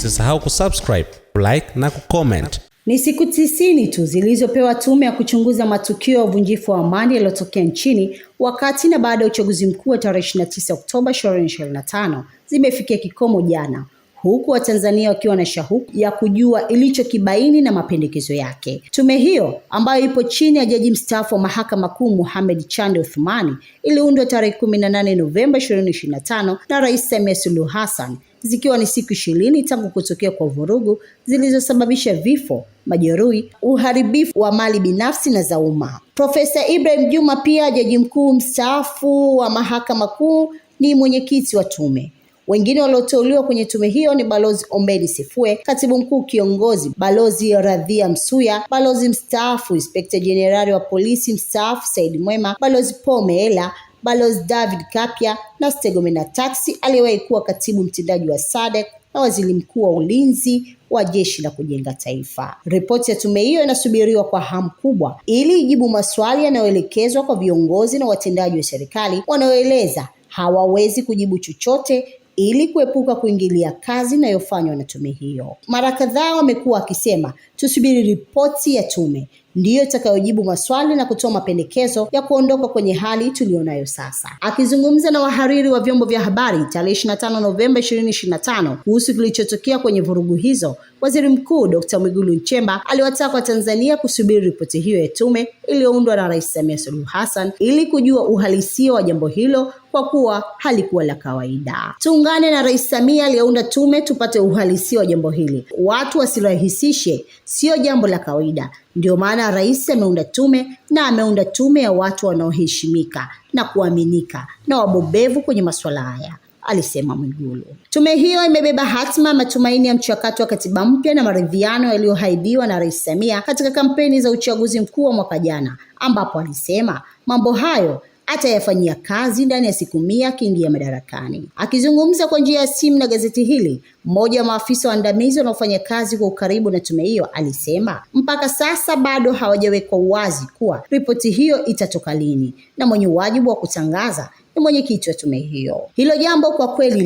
Usisahau kusubscribe, like na kucomment. Ni siku 90 tu zilizopewa tume ya kuchunguza matukio ya uvunjifu wa amani yaliyotokea nchini wakati na baada ya uchaguzi mkuu wa tarehe 29 Oktoba 2025 zimefikia kikomo jana, huku Watanzania wakiwa na shauku ya kujua ilichokibaini na mapendekezo yake. Tume hiyo ambayo ipo chini ya Jaji mstaafu wa Mahakama Kuu Mohamed Chande Othmani iliundwa tarehe 18 Novemba 2025 na Rais Samia Suluhu Hassan, zikiwa ni siku 20 tangu kutokea kwa vurugu zilizosababisha vifo, majeruhi, uharibifu wa mali binafsi na za umma. Profesa Ibrahim Juma, pia Jaji mkuu mstaafu wa Mahakama Kuu, ni mwenyekiti wa tume. Wengine walioteuliwa kwenye tume hiyo ni Balozi Ombeni Sifue, Katibu Mkuu Kiongozi, Balozi Radhia Msuya, Balozi mstaafu Inspekta Jenerali wa Polisi mstaafu Said Mwema, Balozi Paul Meela, Balozi David Kapia na Stegomena Taxi aliyewahi kuwa katibu mtendaji wa SADC na waziri mkuu wa ulinzi wa Jeshi la Kujenga Taifa. Ripoti ya tume hiyo inasubiriwa kwa hamu kubwa ili ijibu maswali yanayoelekezwa kwa viongozi na watendaji wa serikali wanaoeleza hawawezi kujibu chochote ili kuepuka kuingilia kazi inayofanywa na tume hiyo. Mara kadhaa wamekuwa wakisema tusubiri ripoti ya tume ndiyo itakayojibu maswali na kutoa mapendekezo ya kuondoka kwenye hali tulionayo sasa. Akizungumza na wahariri wa vyombo vya habari tarehe 25 Novemba 2025 kuhusu kilichotokea kwenye vurugu hizo, Waziri Mkuu Dr. Mwigulu Nchemba aliwataka Watanzania kusubiri ripoti hiyo ya tume iliyoundwa na Rais Samia Suluhu Hassan ili kujua uhalisia wa jambo hilo, kwa kuwa halikuwa la kawaida. Tuungane na Rais Samia aliyeunda tume tupate uhalisia wa jambo hili. Watu wasirahisishe, sio jambo la kawaida. Ndio maana Rais ameunda tume, na ameunda tume ya watu wanaoheshimika na kuaminika na wabobevu kwenye masuala haya, alisema Mwigulu. Tume hiyo imebeba hatma ya matumaini ya mchakato wa katiba mpya na maridhiano yaliyoahidiwa na Rais Samia katika kampeni za uchaguzi mkuu wa mwaka jana, ambapo alisema mambo hayo atayafanyia kazi ndani ya siku 100 akiingia madarakani. Akizungumza kwa njia ya simu na gazeti hili, mmoja wa maafisa waandamizi wanaofanya kazi kwa ukaribu na tume hiyo alisema mpaka sasa bado hawajawekwa wazi kuwa ripoti hiyo itatoka lini, na mwenye wajibu wa kutangaza ni mwenyekiti wa tume hiyo. Hilo jambo kwa kweli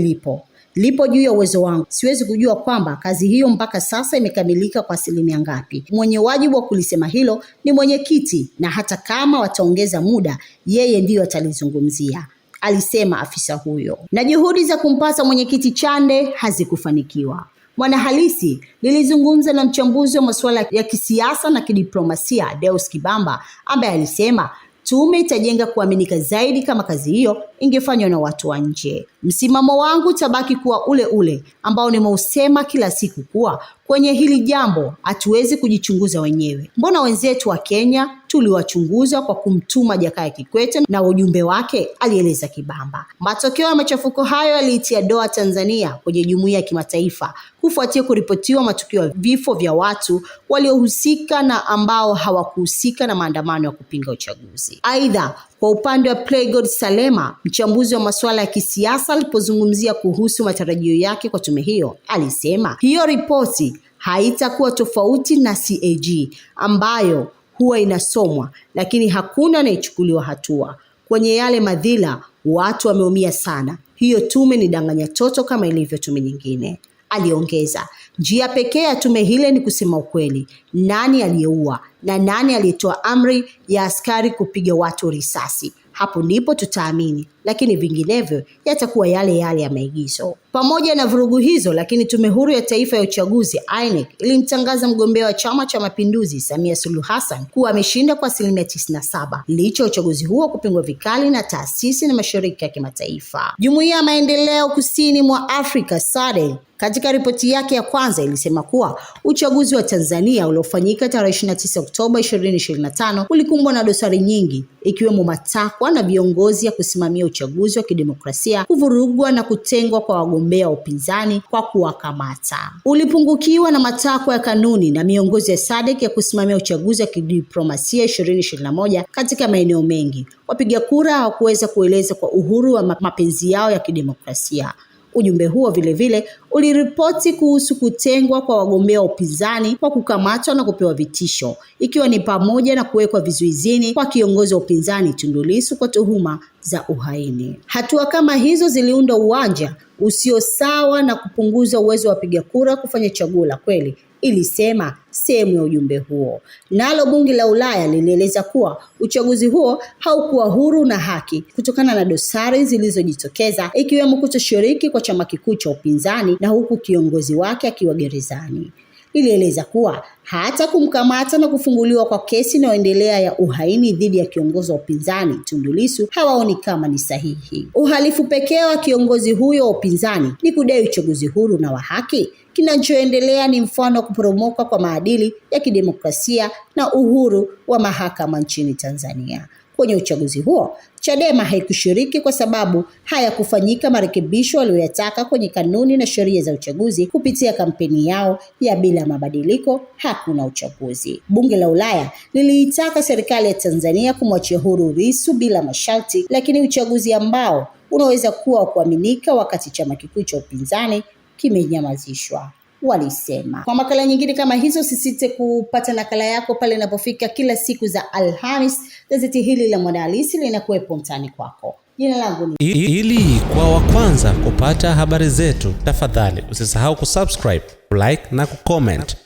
lipo juu ya uwezo wangu. Siwezi kujua kwamba kazi hiyo mpaka sasa imekamilika kwa asilimia ngapi. Mwenye wajibu wa kulisema hilo ni mwenyekiti, na hata kama wataongeza muda, yeye ndiyo atalizungumzia, alisema afisa huyo. Na juhudi za kumpata mwenyekiti Chande hazikufanikiwa. Mwanahalisi lilizungumza na mchambuzi wa masuala ya kisiasa na kidiplomasia Deus Kibamba, ambaye alisema tume itajenga kuaminika zaidi kama kazi hiyo ingefanywa na watu wa nje. Msimamo wangu tabaki kuwa ule ambao nimeusema kila siku, kuwa kwenye hili jambo hatuwezi kujichunguza wenyewe. Mbona wenzetu wa Kenya tuliwachunguza kwa kumtuma Jakaya Kikwete na ujumbe wake, alieleza Kibamba. Matokeo ya machafuko hayo yaliitia doa Tanzania kwenye jumuiya ya kimataifa kufuatia kuripotiwa matukio ya vifo vya watu waliohusika na ambao hawakuhusika na maandamano ya kupinga uchaguzi. Aidha, kwa upande wa Playgod Salema, mchambuzi wa masuala ya kisiasa, alipozungumzia kuhusu matarajio yake kwa tume hiyo, alisema hiyo ripoti haitakuwa tofauti na CAG ambayo huwa inasomwa lakini hakuna anayechukuliwa hatua. Kwenye yale madhila watu wameumia sana. Hiyo tume ni danganya toto kama ilivyo tume nyingine, aliongeza. Njia pekee ya tume hile ni kusema ukweli, nani aliyeua na nani aliyetoa amri ya askari kupiga watu risasi. Hapo ndipo tutaamini, lakini vinginevyo yatakuwa yale ya maigizo. Pamoja na vurugu hizo, lakini Tume Huru ya Taifa ya Uchaguzi INEC ilimtangaza mgombea wa Chama cha Mapinduzi Samia Suluhu Hassan kuwa ameshinda kwa 97%, licha uchaguzi huo kupingwa vikali na taasisi na mashirika ya kimataifa. Jumuiya ya Maendeleo Kusini mwa Afrika SADC katika ripoti yake ya kwanza ilisema kuwa uchaguzi wa Tanzania uliofanyika tarehe 29 Oktoba 2025 ulikumbwa na dosari nyingi, ikiwemo matakwa na viongozi ya kusimamia uchaguzi wa kidemokrasia kuvurugwa na kutengwa kwa wagombea wa upinzani kwa kuwakamata. Ulipungukiwa na matakwa ya kanuni na miongozo ya SADC ya kusimamia uchaguzi wa kidiplomasia 2021 katika maeneo mengi. Wapiga kura hawakuweza kueleza kwa uhuru wa mapenzi yao ya kidemokrasia. Ujumbe huo vile uliripoti kuhusu kutengwa kwa wagombea upinzani kwa kukamatwa na kupewa vitisho, ikiwa ni pamoja na kuwekwa vizuizini kwa kiongozi wa upinzani Tundu Lissu kwa tuhuma za uhaini. Hatua kama hizo ziliunda uwanja usio sawa na kupunguza uwezo wa wapiga kura kufanya chaguo la kweli, ilisema sehemu ya ujumbe huo. Nalo bunge la Ulaya lilieleza kuwa uchaguzi huo haukuwa huru na haki kutokana na dosari zilizojitokeza, ikiwemo kutoshiriki kwa chama kikuu cha upinzani na huku kiongozi wake akiwa gerezani. Ilieleza kuwa hata kumkamata na kufunguliwa kwa kesi inayoendelea ya uhaini dhidi ya kiongozi wa upinzani Tundu Lissu hawaoni kama ni sahihi. Uhalifu pekee wa kiongozi huyo wa upinzani ni kudai uchaguzi huru na wa haki. Kinachoendelea ni mfano wa kuporomoka kwa maadili ya kidemokrasia na uhuru wa mahakama nchini Tanzania. Kwenye uchaguzi huo, Chadema haikushiriki kwa sababu hayakufanyika marekebisho waliyotaka kwenye kanuni na sheria za uchaguzi kupitia kampeni yao ya bila mabadiliko hakuna uchaguzi. Bunge la Ulaya liliitaka serikali ya Tanzania kumwachia huru Lissu bila masharti, lakini uchaguzi ambao unaweza kuwa wa kuaminika wakati chama kikuu cha upinzani kimenyamazishwa, walisema. Kwa makala nyingine kama hizo, usisite kupata nakala yako pale inapofika kila siku za Alhamis. Gazeti hili la Mwanahalisi linakuwepo mtaani kwako. Jina langu ni Ili kwa wa kwanza kupata habari zetu, tafadhali usisahau kusubscribe, like na kucomment.